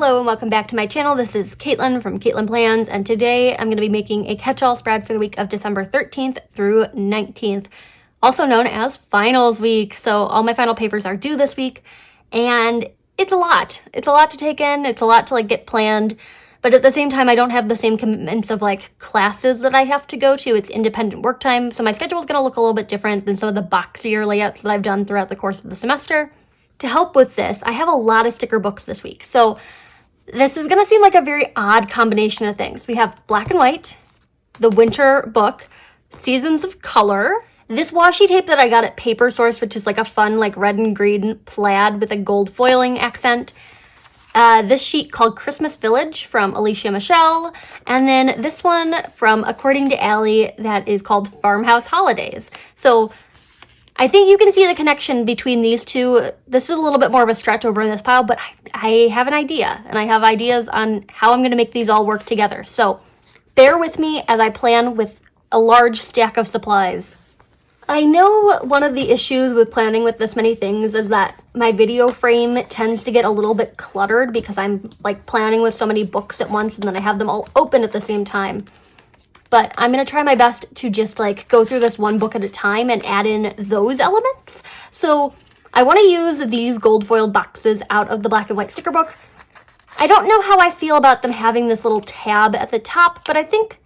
Hello and welcome back to my channel. This is Caitlin from Caitlin Plans, and today I'm going to be making a catch-all spread for the week of December 13th through 19th, also known as finals week. So all my final papers are due this week, and it's a lot. It's a lot to take in. It's a lot to get planned, but at the same time, I don't have the same commitments of classes that I have to go to. It's independent work time, so my schedule is going to look a little bit different than some of the boxier layouts that I've done throughout the course of the semester. To help with this, I have a lot of sticker books this week. So this is going to seem like a very odd combination of things. We have black and white, the winter book, seasons of color, this washi tape that I got at Paper Source, which is a fun red and green plaid with a gold foiling accent, this sheet called Christmas Village from Alicia Michelle, and then this one from According to Allie that is called Farmhouse Holidays. So I think you can see the connection between these two. This is a little bit more of a stretch over in this pile, but I have an idea, and I have ideas on how I'm going to make these all work together. So bear with me as I plan with a large stack of supplies. I know one of the issues with planning with this many things is that my video frame tends to get a little bit cluttered because I'm planning with so many books at once, and then I have them all open at the same time. But I'm going to try my best to just go through this one book at a time and add in those elements. So I want to use these gold foiled boxes out of the black and white sticker book. I don't know how I feel about them having this little tab at the top, but I think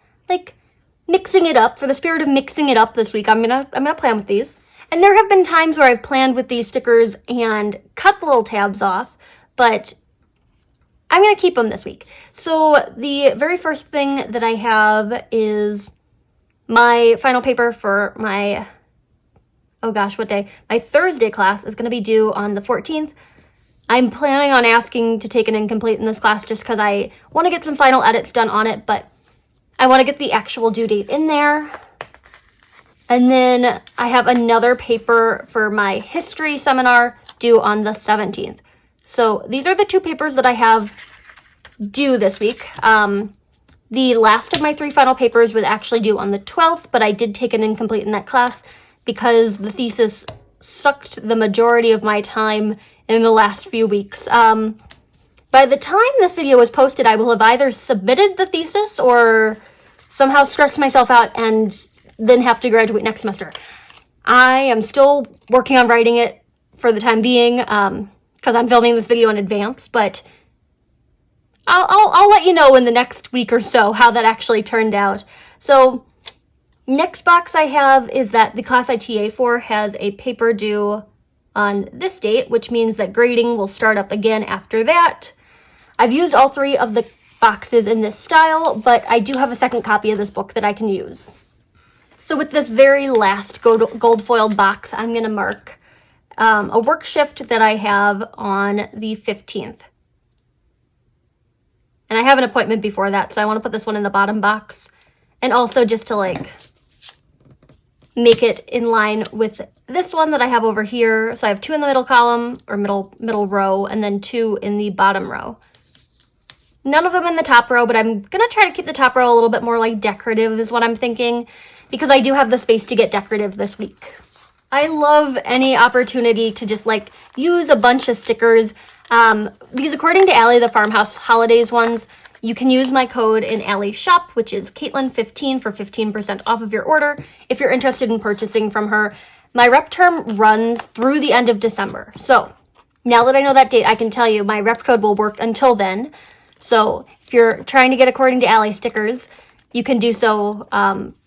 mixing it up, for the spirit of mixing it up this week, I'm gonna plan with these. And there have been times where I've planned with these stickers and cut the little tabs off, but I'm going to keep them this week. So the very first thing that I have is my final paper for my, oh gosh, what day? My Thursday class is going to be due on the 14th. I'm planning on asking to take an incomplete in this class just because I want to get some final edits done on it, but I want to get the actual due date in there. And then I have another paper for my history seminar due on the 17th. So these are the two papers that I have due this week. The last of my three final papers was actually due on the 12th, but I did take an incomplete in that class because the thesis sucked the majority of my time in the last few weeks. By the time this video was posted, I will have either submitted the thesis or somehow stressed myself out and then have to graduate next semester. I am still working on writing it for the time being, because I'm filming this video in advance, but I'll let you know in the next week or so how that actually turned out. So next box I have is that the class I TA for has a paper due on this date, which means that grading will start up again after that. I've used all three of the boxes in this style, but I do have a second copy of this book that I can use. So with this very last gold foiled box, I'm going to mark a work shift that I have on the 15th. And I have an appointment before that, so I want to put this one in the bottom box. And also just to make it in line with this one that I have over here. So I have two in the middle column, or middle row, and then two in the bottom row. None of them in the top row, but I'm going to try to keep the top row a little bit more decorative is what I'm thinking, because I do have the space to get decorative this week. I love any opportunity to just use a bunch of stickers, because according to Allie, the Farmhouse Holidays ones, you can use my code in Allie's shop, which is Caitlin15 for 15% off of your order if you're interested in purchasing from her. My rep term runs through the end of December. So now that I know that date, I can tell you my rep code will work until then. So if you're trying to get According to Allie stickers, you can do so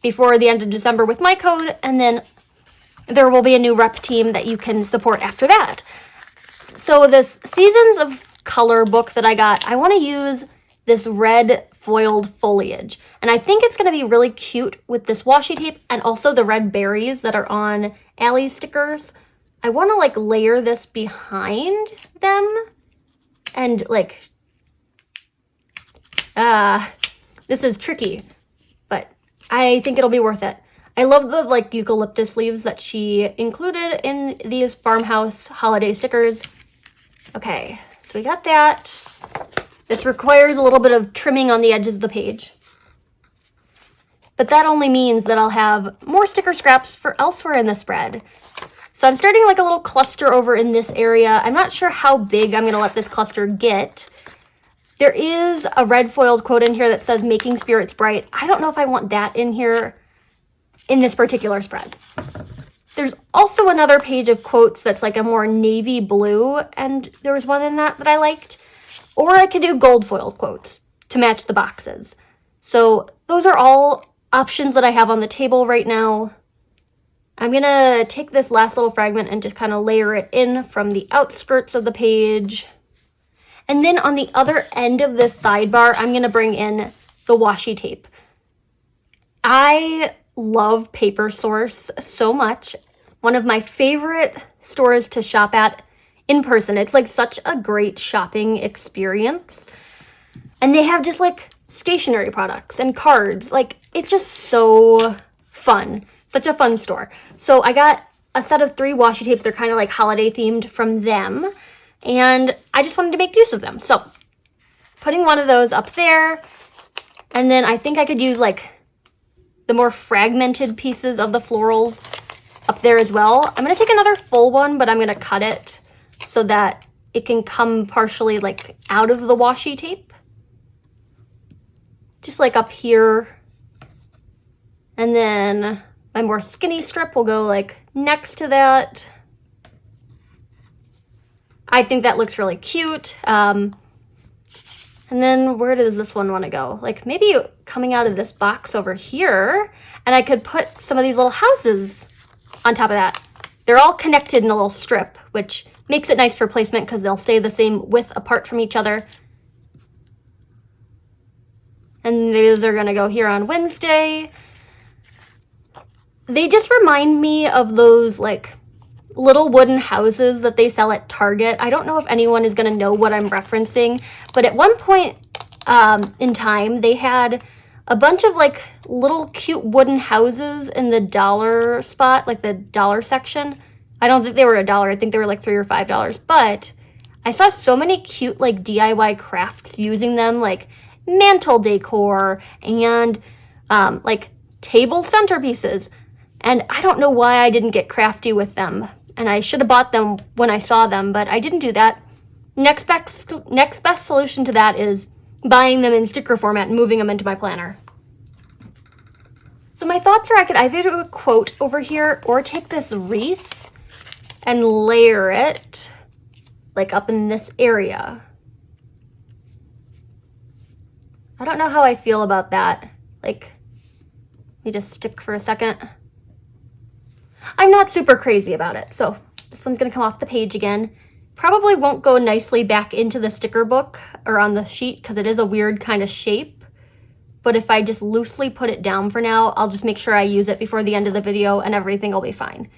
before the end of December with my code, and then there will be a new rep team that you can support after that. So this Seasons of Color book that I got, I want to use this red foiled foliage. And I think it's going to be really cute with this washi tape and also the red berries that are on Allie's stickers. I want to layer this behind them and this is tricky, but I think it'll be worth it. I love the eucalyptus leaves that she included in these Farmhouse Holiday stickers. Okay, so we got that. This requires a little bit of trimming on the edges of the page, but that only means that I'll have more sticker scraps for elsewhere in the spread. So I'm starting like a little cluster over in this area. I'm not sure how big I'm going to let this cluster get. There is a red foiled quote in here that says making spirits bright. I don't know if I want that in here in this particular spread. There's also another page of quotes that's like a more navy blue, and there was one in that I liked. Or I could do gold foiled quotes to match the boxes. So those are all options that I have on the table right now. I'm gonna take this last little fragment and just kind of layer it in from the outskirts of the page. And then on the other end of this sidebar, I'm gonna bring in the washi tape. I love Paper Source so much. One of my favorite stores to shop at in person. It's like such a great shopping experience. And they have just like stationery products and cards. Like, it's just so fun. Such a fun store. So I got a set of 3 washi tapes. They're kind of like holiday themed from them. And I just wanted to make use of them. So putting one of those up there. And then I think I could use like the more fragmented pieces of the florals up there as well. I'm going to take another full one, but I'm going to cut it so that it can come partially like out of the washi tape. Just like up here. And then my more skinny strip will go like next to that. I think that looks really cute. And then where does this one want to go? Like maybe coming out of this box over here, and I could put some of these little houses on top of that. They're all connected in a little strip, which makes it nice for placement because they'll stay the same width apart from each other. And these are gonna go here on Wednesday. They just remind me of those like little wooden houses that they sell at Target. I don't know if anyone is going to know what I'm referencing, but at one point in time, they had a bunch of like little cute wooden houses in the dollar spot, like the dollar section. I don't think they were $1. I think they were like $3 or $5, but I saw so many cute like DIY crafts using them, like mantle decor and like table centerpieces. And I don't know why I didn't get crafty with them. And I should have bought them when I saw them, but I didn't do that. Next best solution to that is buying them in sticker format and moving them into my planner. So my thoughts are I could either do a quote over here or take this wreath and layer it like up in this area. I don't know how I feel about that. Like, let me just stick for a second. I'm not super crazy about it. So this one's gonna come off the page again. Probably won't go nicely back into the sticker book or on the sheet because it is a weird kind of shape. But if I just loosely put it down for now, I'll just make sure I use it before the end of the video and everything will be fine.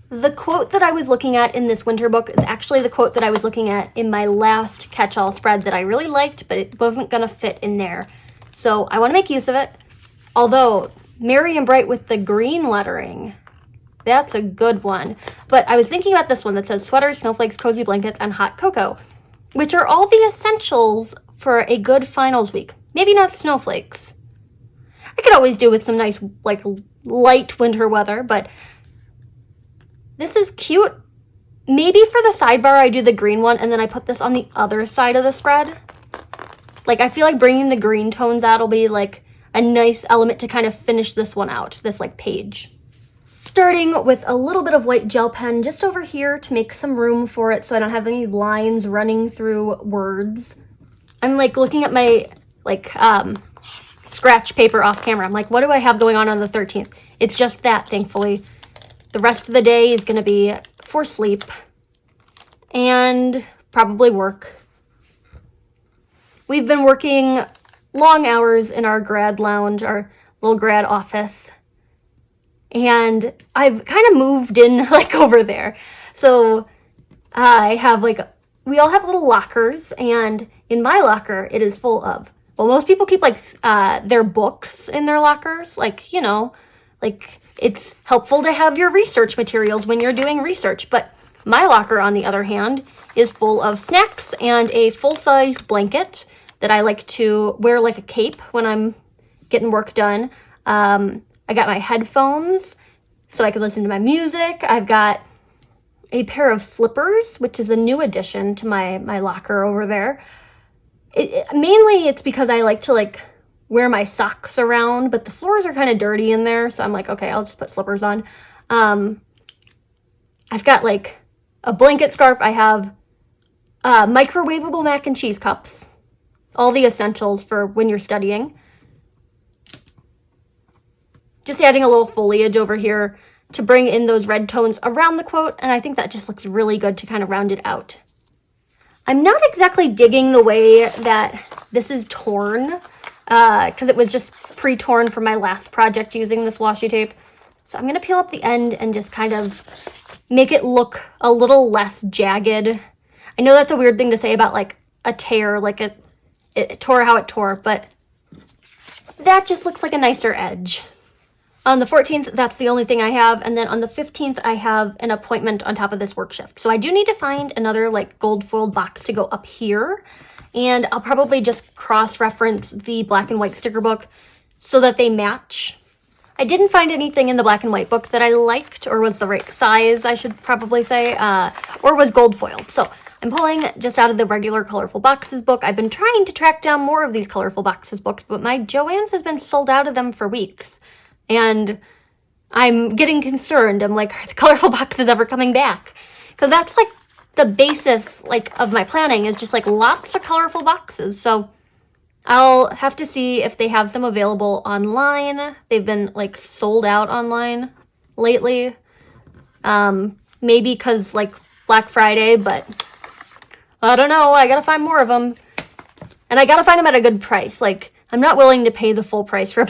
The quote that I was looking at in this winter book is actually the quote that I was looking at in my last catch-all spread that I really liked, but it wasn't gonna fit in there. So I wanna make use of it. Although, merry and bright with the green lettering. That's a good one. But I was thinking about this one that says sweaters, snowflakes, cozy blankets, and hot cocoa, which are all the essentials for a good finals week. Maybe not snowflakes. I could always do with some nice, like, light winter weather, but this is cute. Maybe for the sidebar, I do the green one, and then I put this on the other side of the spread. Like, I feel like bringing the green tones out will be, like, a nice element to kind of finish this one out, this, like, page. Starting with a little bit of white gel pen just over here to make some room for it so I don't have any lines running through words. I'm like looking at my like scratch paper off camera. I'm like, what do I have going on the 13th? It's just that, thankfully. The rest of the day is going to be for sleep and probably work. We've been working long hours in our grad lounge, our little grad office. And I've kind of moved in like over there. So I have like, we all have little lockers, and in my locker it is full of, well, most people keep like their books in their lockers. Like, you know, like it's helpful to have your research materials when you're doing research. But my locker, on the other hand, is full of snacks and a full-sized blanket that I like to wear like a cape when I'm getting work done. I got my headphones so I can listen to my music. I've got a pair of slippers, which is a new addition to my locker over there. Mainly it's because I like to like wear my socks around, but the floors are kind of dirty in there, so I'm like, okay, I'll just put slippers on. I've got like a blanket scarf. I have microwavable mac and cheese cups, all the essentials for when you're studying. Just adding a little foliage over here to bring in those red tones around the quote, and I think that just looks really good to kind of round it out. I'm not exactly digging the way that this is torn, because it was just pre-torn from my last project using this washi tape. So I'm going to peel up the end and just kind of make it look a little less jagged. I know that's a weird thing to say about like a tear, like it tore how it tore, but that just looks like a nicer edge. On the 14th, that's the only thing I have, and then on the 15th, I have an appointment on top of this work shift. So I do need to find another like gold foiled box to go up here, and I'll probably just cross-reference the black and white sticker book so that they match. I didn't find anything in the black and white book that I liked, or was the right size, I should probably say, or was gold foiled. So I'm pulling just out of the regular Colorful Boxes book. I've been trying to track down more of these Colorful Boxes books, but my Joann's has been sold out of them for weeks. And I'm getting concerned. I'm like, are the Colorful Boxes ever coming back? Because that's like the basis like of my planning, is just like lots of colorful boxes. So I'll have to see if they have some available online. They've been like sold out online lately. Maybe because like Black Friday, but I don't know. I gotta find more of them. And I gotta find them at a good price. Like, I'm not willing to pay the full price for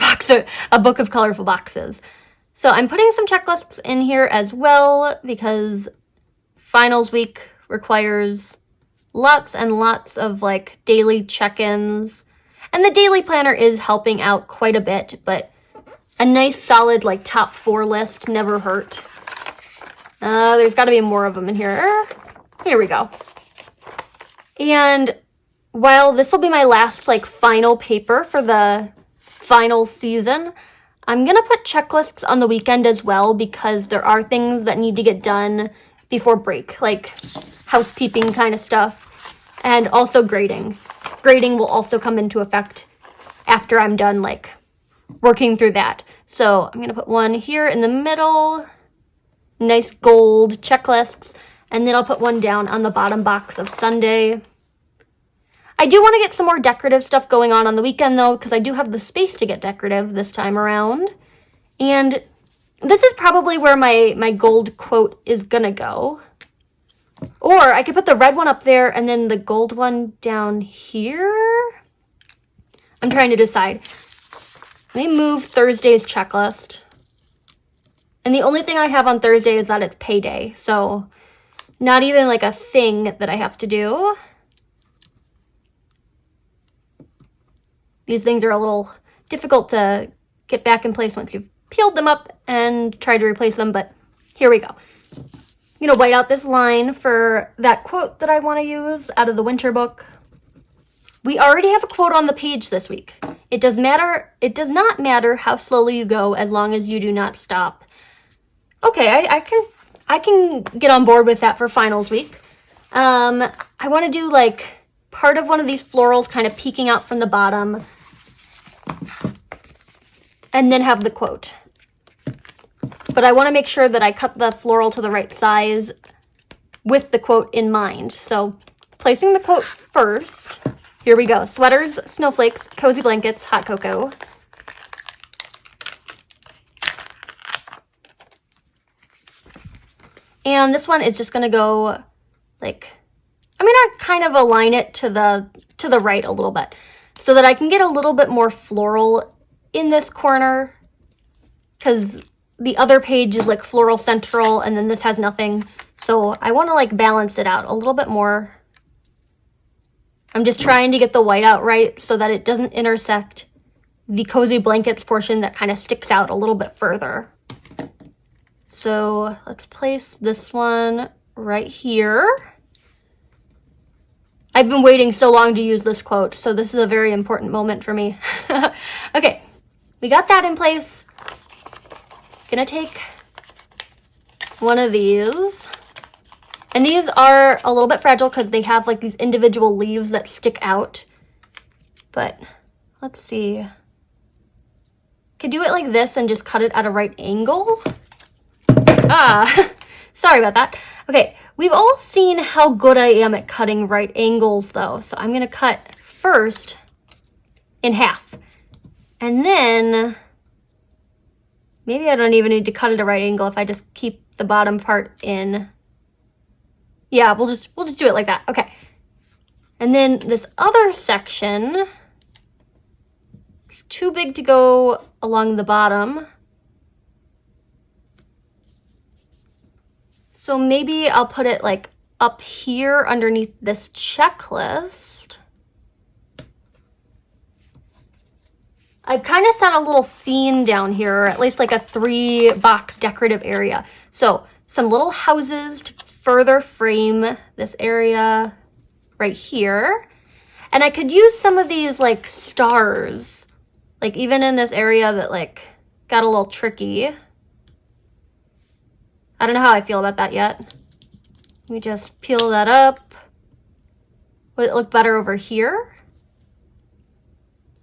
a book of colorful boxes. So I'm putting some checklists in here as well, because finals week requires lots and lots of like daily check-ins. And the daily planner is helping out quite a bit, but a nice solid like top 4 list never hurt. There's got to be more of them in here. Here we go. And while this will be my last like final paper for the final season, I'm gonna put checklists on the weekend as well, because there are things that need to get done before break, like housekeeping kind of stuff, and also grading. Grading will also come into effect after I'm done like working through that. So I'm gonna put one here in the middle, nice gold checklists, and then I'll put one down on the bottom box of Sunday. I do want to get some more decorative stuff going on the weekend, though, because I do have the space to get decorative this time around. And this is probably where my gold quote is going to go. Or I could put the red one up there and then the gold one down here. I'm trying to decide. Let me move Thursday's checklist. And the only thing I have on Thursday is that it's payday. So not even like a thing that I have to do. These things are a little difficult to get back in place once you've peeled them up and tried to replace them, but here we go. I'm going to white out this line for that quote that I want to use out of the winter book. We already have a quote on the page this week. It does not matter how slowly you go as long as you do not stop. Okay, I can get on board with that for finals week. I want to do like part of one of these florals kind of peeking out from the bottom, and then have the quote. But I want to make sure that I cut the floral to the right size with the quote in mind. So placing the quote first, here we go. Sweaters, snowflakes, cozy blankets, hot cocoa. And this one is just going to go like, I'm going to kind of align it to the right a little bit so that I can get a little bit more floral in this corner, because the other page is like floral central and then this has nothing. So I want to like balance it out a little bit more. I'm just trying to get the white out right so that it doesn't intersect the cozy blankets portion that kind of sticks out a little bit further. So let's place this one right here. I've been waiting so long to use this quote, so this is a very important moment for me. Okay, we got that in place. Gonna take one of these. And these are a little bit fragile because they have like these individual leaves that stick out. but let's see. Could do it like this and just cut it at a right angle. Sorry about that. Okay, we've all seen how good I am at cutting right angles though. So I'm gonna cut first in half. And then maybe I don't even need to cut it at a right angle if I just keep the bottom part in. Yeah, we'll just do it like that. Okay. And then this other section is too big to go along the bottom. So maybe I'll put it like up here underneath this checklist. I've kind of set a little scene down here, or at least like a 3-box decorative area. So some little houses to further frame this area right here. And I could use some of these like stars, like even in this area that like got a little tricky. I don't know how I feel about that yet. Let me just peel that up. Would it look better over here?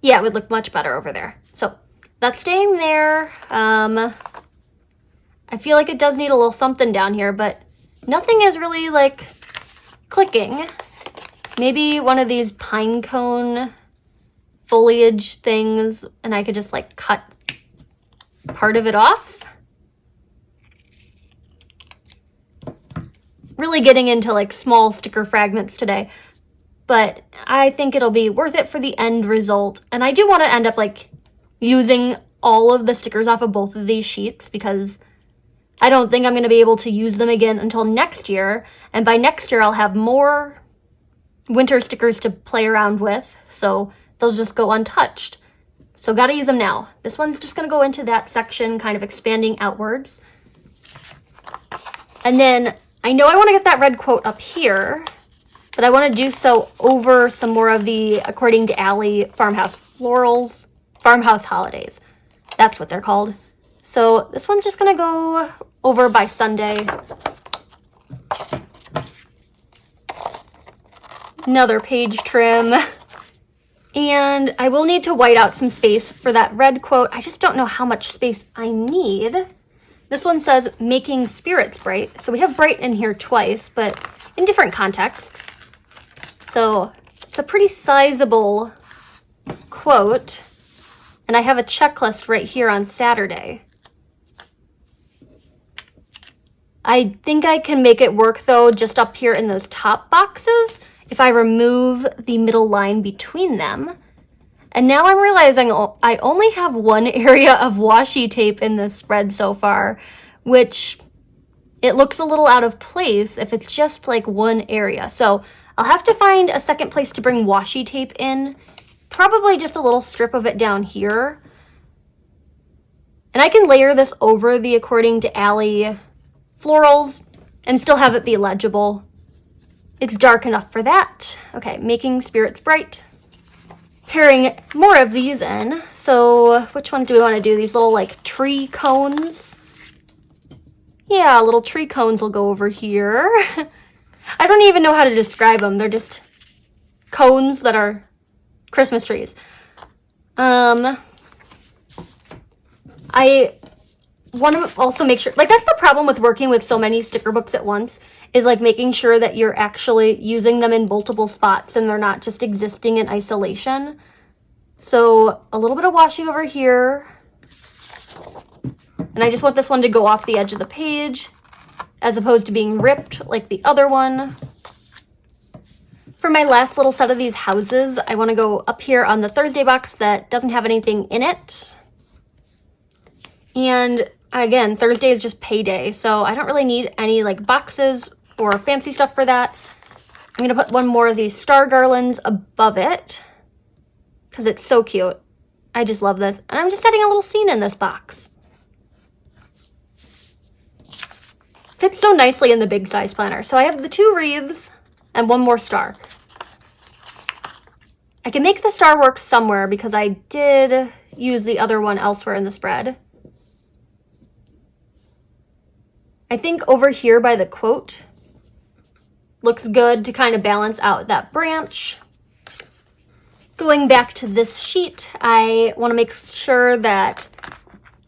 Yeah, it would look much better over there. So that's staying there. I feel like it does need a little something down here, but nothing is really like clicking. Maybe one of these pine cone foliage things, and I could just like cut part of it off. Really getting into like small sticker fragments today, but I think it'll be worth it for the end result. And I do want to end up like using all of the stickers off of both of these sheets, because I don't think I'm going to be able to use them again until next year. And by next year, I'll have more winter stickers to play around with, so they'll just go untouched. So gotta use them now. This one's just gonna go into that section, kind of expanding outwards. And then I know I want to get that red quote up here, but I want to do so over some more of the According to Allie farmhouse florals, farmhouse holidays. That's what they're called. So this one's just gonna go over by Sunday. Another page trim. And I will need to white out some space for that red quote. I just don't know how much space I need. This one says making spirits bright. So we have bright in here twice, but in different contexts. So it's a pretty sizable quote. And I have a checklist right here on Saturday. I think I can make it work though, just up here in those top boxes, if I remove the middle line between them. And now I'm realizing I only have one area of washi tape in this spread so far, which it looks a little out of place if it's just like one area. So I'll have to find a second place to bring washi tape in, probably just a little strip of it down here. And I can layer this over the According to Allie florals and still have it be legible. It's dark enough for that. Okay, making spirits bright. Pairing more of these in. So which ones do we want to do? These little like tree cones. Yeah, little tree cones will go over here. I don't even know how to describe them. They're just cones that are Christmas trees. I want to also make sure, like that's the problem with working with so many sticker books at once, is like making sure that you're actually using them in multiple spots and they're not just existing in isolation. So a little bit of washi over here. And I just want this one to go off the edge of the page as opposed to being ripped like the other one. For my last little set of these houses, I want to go up here on the Thursday box that doesn't have anything in it. And again, Thursday is just payday, so I don't really need any like boxes or fancy stuff for that. I'm gonna put one more of these star garlands above it because it's so cute. I just love this. And I'm just setting a little scene in this box. Fits so nicely in the big size planner. So I have the 2 wreaths and one more star. I can make the star work somewhere because I did use the other one elsewhere in the spread. I think over here by the quote looks good to kind of balance out that branch. Going back to this sheet, I want to make sure that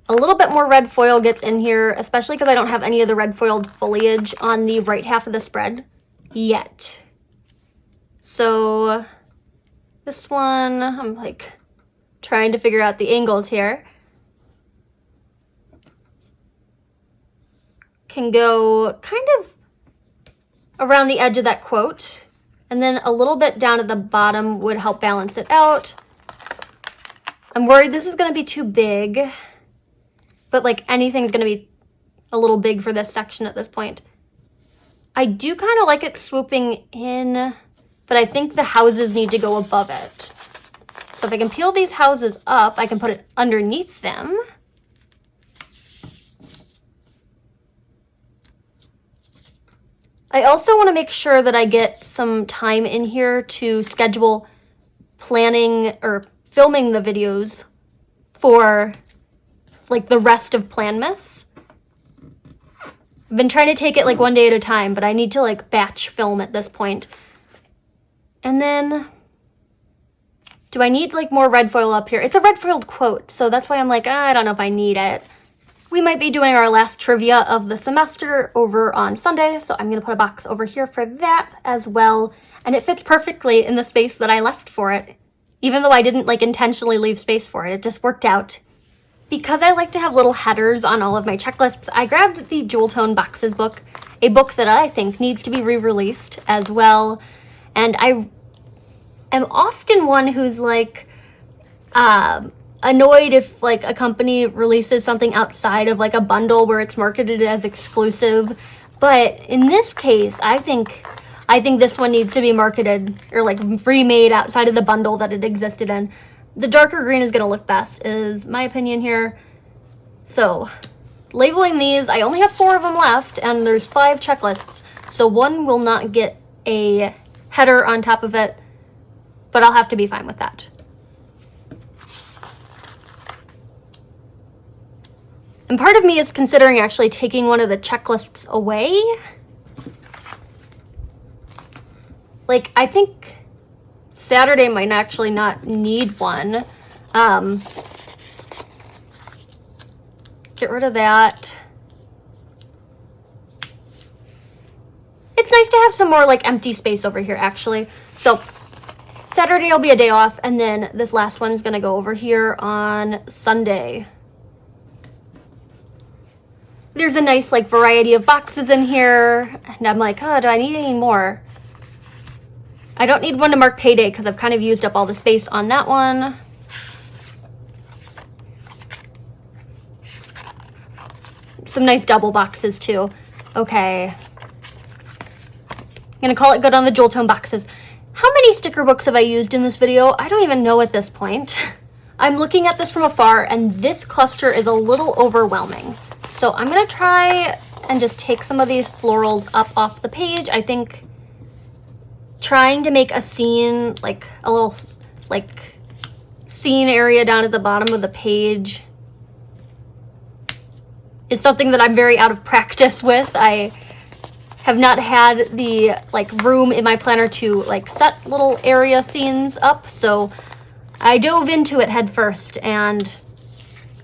a little bit more red foil gets in here, especially because I don't have any of the red foiled foliage on the right half of the spread yet. So this one, I'm like trying to figure out the angles here. Can go kind of around the edge of that quote, and then a little bit down at the bottom would help balance it out. I'm worried this is going to be too big, but like anything's going to be a little big for this section at this point. I do kind of like it swooping in, but I think the houses need to go above it. So if I can peel these houses up, I can put it underneath them. I also want to make sure that I get some time in here to schedule planning or filming the videos for like the rest of Planmas. I've been trying to take it like one day at a time, but I need to like batch film at this point. And then, do I need like more red foil up here? It's a red foiled quote, so that's why I'm like, I don't know if I need it. We might be doing our last trivia of the semester over on Sunday, so I'm going to put a box over here for that as well. And it fits perfectly in the space that I left for it, even though I didn't like intentionally leave space for it. It just worked out. Because I like to have little headers on all of my checklists, I grabbed the Jewel Tone Boxes book, a book that I think needs to be re-released as well. And I am often one who's like, annoyed if like a company releases something outside of like a bundle where it's marketed as exclusive, but in this case I think this one needs to be marketed or like remade outside of the bundle that it existed in. The darker green is going to look best is my opinion here. So labeling these, I only have 4 of them left and there's 5 checklists, so one will not get a header on top of it, but I'll have to be fine with that. And part of me is considering actually taking one of the checklists away. Like, I think Saturday might actually not need one. Get rid of that. It's nice to have some more like empty space over here actually. So Saturday will be a day off, and then this last one's gonna go over here on Sunday. There's a nice like variety of boxes in here, and I'm like, oh, do I need any more? I don't need one to mark payday because I've kind of used up all the space on that one. Some nice double boxes too. Okay. I'm gonna call it good on the Jewel Tone boxes. How many sticker books have I used in this video? I don't even know at this point. I'm looking at this from afar and this cluster is a little overwhelming. So I'm gonna try and just take some of these florals up off the page. I think trying to make a scene, like a little like scene area down at the bottom of the page is something that I'm very out of practice with. I have not had the like room in my planner to like set little area scenes up, so I dove into it head first, and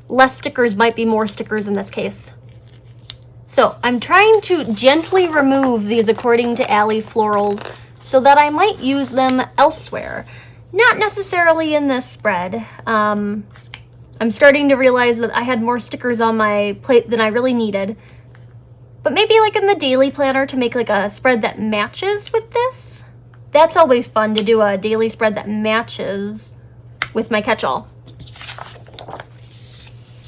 less stickers might be more stickers in this case. So I'm trying to gently remove these according to Allie florals so that I might use them elsewhere. Not necessarily in this spread. I'm starting to realize that I had more stickers on my plate than I really needed. But maybe like in the daily planner to make like a spread that matches with this. That's always fun to do, a daily spread that matches with my catch-all.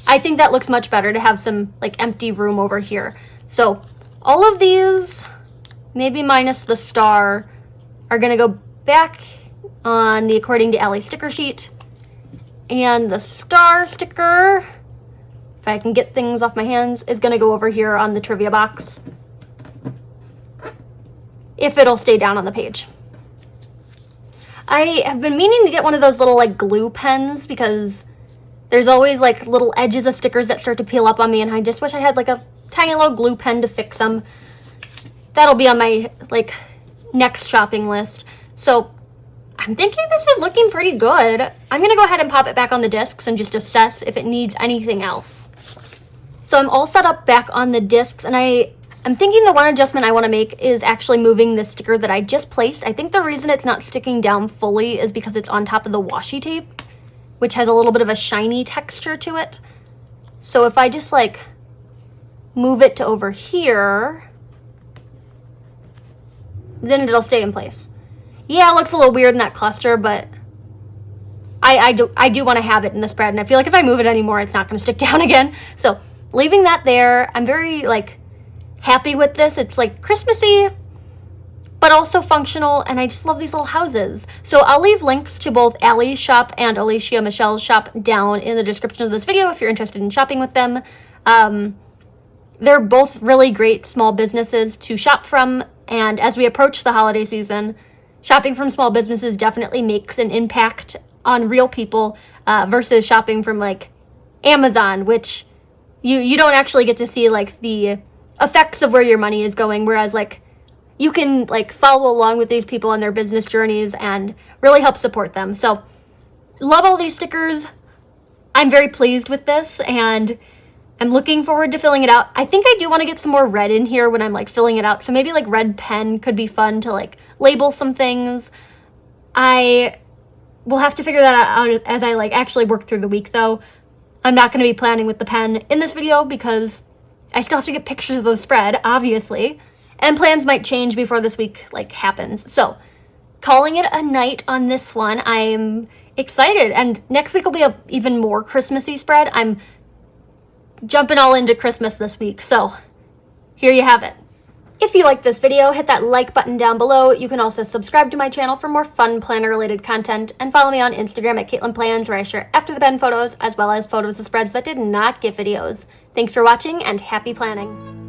I think that looks much better to have some like empty room over here. So all of these, maybe minus the star, are gonna go back on the According to Allie sticker sheet. And the star sticker, if I can get things off my hands, is gonna go over here on the trivia box, if it'll stay down on the page. I have been meaning to get one of those little like glue pens because there's always like little edges of stickers that start to peel up on me, and I just wish I had like a tiny little glue pen to fix them. That'll be on my like next shopping list. So I'm thinking this is looking pretty good. I'm gonna go ahead and pop it back on the discs and just assess if it needs anything else. So I'm all set up back on the discs, and I'm thinking the one adjustment I want to make is actually moving the sticker that I just placed. I think the reason it's not sticking down fully is because it's on top of the washi tape, which has a little bit of a shiny texture to it. So if I just like move it to over here, then it'll stay in place. Yeah, it looks a little weird in that cluster, but I do want to have it in the spread, and I feel like if I move it anymore, it's not going to stick down again. So leaving that there, I'm very like happy with this. It's like Christmassy, but also functional, and I just love these little houses. So I'll leave links to both Allie's shop and Alicia Michelle's shop down in the description of this video if you're interested in shopping with them. They're both really great small businesses to shop from, and as we approach the holiday season, shopping from small businesses definitely makes an impact on real people versus shopping from like Amazon, which you don't actually get to see like the effects of where your money is going, whereas like you can like follow along with these people on their business journeys and really help support them. So love all these stickers. I'm very pleased with this, and I'm looking forward to filling it out. I think I do want to get some more red in here when I'm like filling it out. So maybe like red pen could be fun to like label some things. I will have to figure that out as I like actually work through the week though. I'm not going to be planning with the pen in this video because I still have to get pictures of the spread, obviously. And plans might change before this week like happens. So calling it a night on this one. I'm excited. And next week will be a even more Christmassy spread. I'm jumping all into Christmas this week, so here you have it. If you like this video, hit that like button down below. You can also subscribe to my channel for more fun planner related content, and follow me on Instagram at Caitlin Plans, where I share after the pen photos as well as photos of spreads that did not get videos. Thanks for watching, and happy planning.